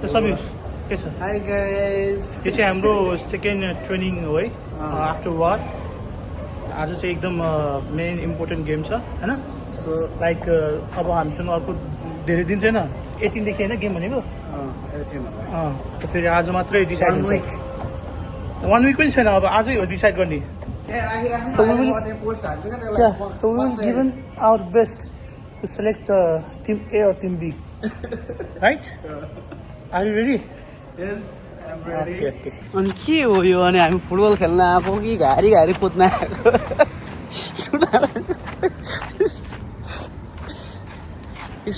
समीर के छ Hi guys. यो चाहिँ हाम्रो सेकेन्ड ट्रेनिङ हो है आफ्टर वार आज चाहिँ एकदम मेन इम्पोर्टेन्ट गेम छ हैन So, लाइक अब हामीसँग अर्को धेरै दिन छैन 18 देखि हैन गेम भनेको 18 त फेरि आज मात्रै डिसाइड हुन्छ 1 विक पनि छैन अब आजै हो डिसाइड गर्ने So we will- So we will given our best to select team A or team B. Right? Are you ready? Yes, I'm Okay, okay. अनि के हो यो अनि हामी फुटबल खेल्न आएको कि घारी घारी कुद्न आएको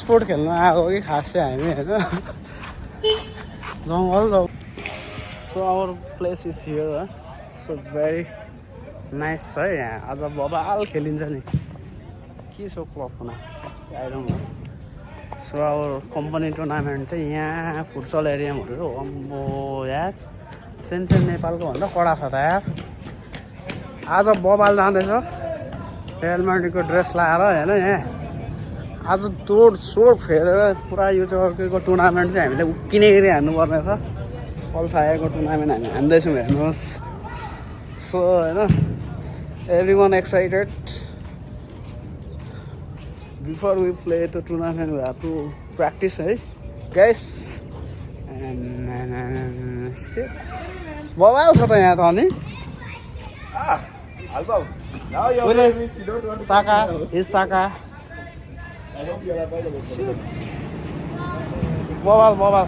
स्पोर्ट खेल्न आएको कि खास चाहिँ हामी होइन जङ्गल so our place is here so very nice छ है यहाँ आज बबाल खेलिन्छ नि के छ क्लबको नाम आइरहनु सो आवर कम्पनी टुर्नामेन्ट चाहिँ यहाँ फुटसल एरियामा हो अम्बो यार सेन्सेन नेपालको भन्दा कडा छ त यार आज बबाल जाँदैछ रियल माड्रिडको ड्रेस लगाएर होइन यहाँ आज तोड सोड फेरेर पुरा यो चाहिँ अर्को टुर्नामेन्ट चाहिँ हामीले उक्किने गरी हान्नुपर्ने छ पल्साएको टुर्नामेन्ट हामी हान्दैछौँ हेर्नुहोस् सो होइन everyone excited before we play the tournament we have to practice है गाइस बबाल छ त यहाँ त अनि साका इज साका बबाल बबाल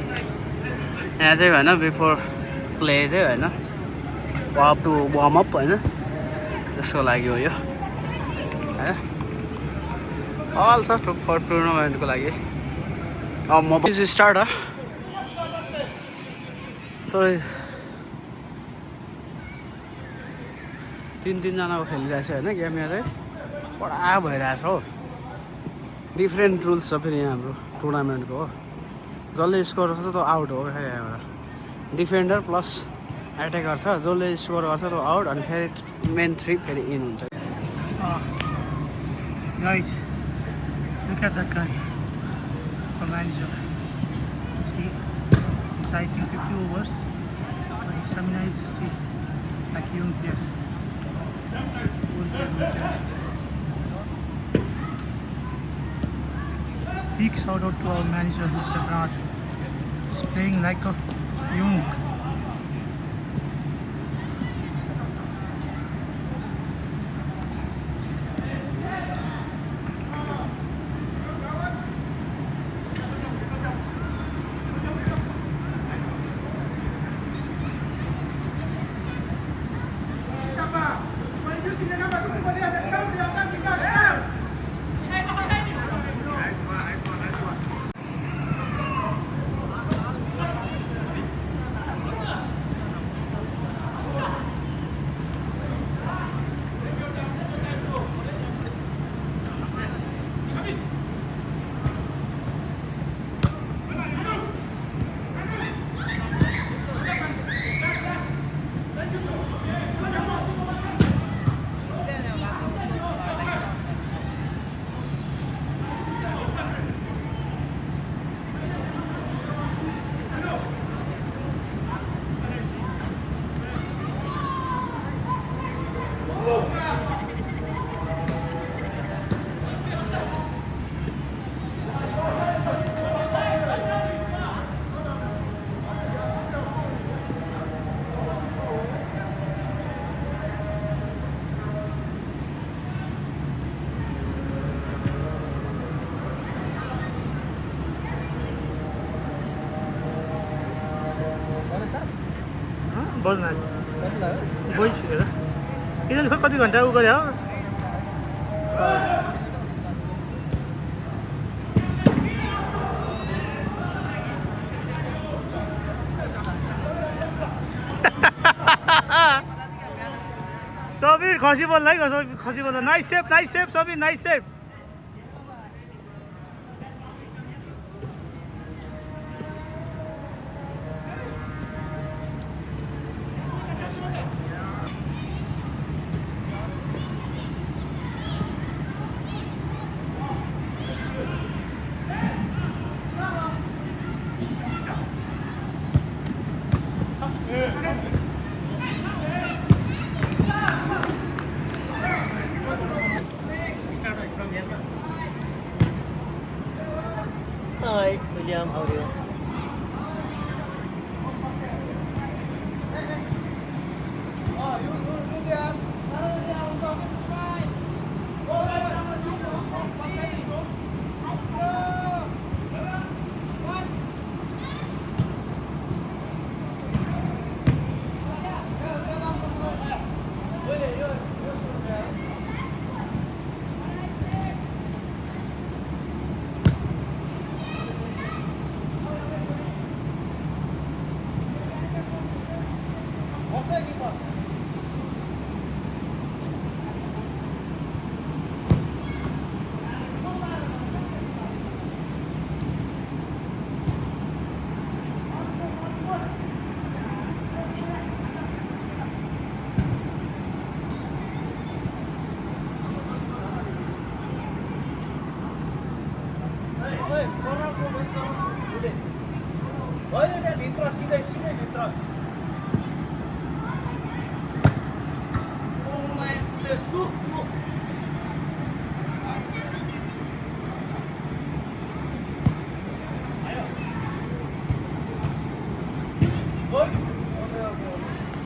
यहाँ चाहिँ होइन बिफोर प्ले चाहिँ होइन अप टु वार्मअप होइन त्यसको लागि हो यो होइन अल छ फर टुर्नामेन्टको लागि अब म स्टार्ट हो सो तिनजनाको खेलिरहेछ होइन गेम यहाँ चाहिँ कडा भइरहेछ हो डिफ्रेन्ट रुल्स छ फेरि यहाँ हाम्रो टुर्नामेन्टको हो जसले स्कोर गर्छ त्यो आउट हो यहाँबाट डिफेन्डर प्लस एटेकर छ जसले स्कोर गर्छ त्यो आउट अनि फेरि मेन थ्री फेरि इन हुन्छ Guys, look at that guy. The manager. See, he's I think 50 overs, but his stamina is like young player. Big shout out to our manager, Mr. Brad. He's playing like a young. बज्न गइसक्यो किनभने खै कति घन्टा उ गरे हो सबीर खसी बोल्ला है खसी बोल्ला नाइस सेप सबीर नाइस सेप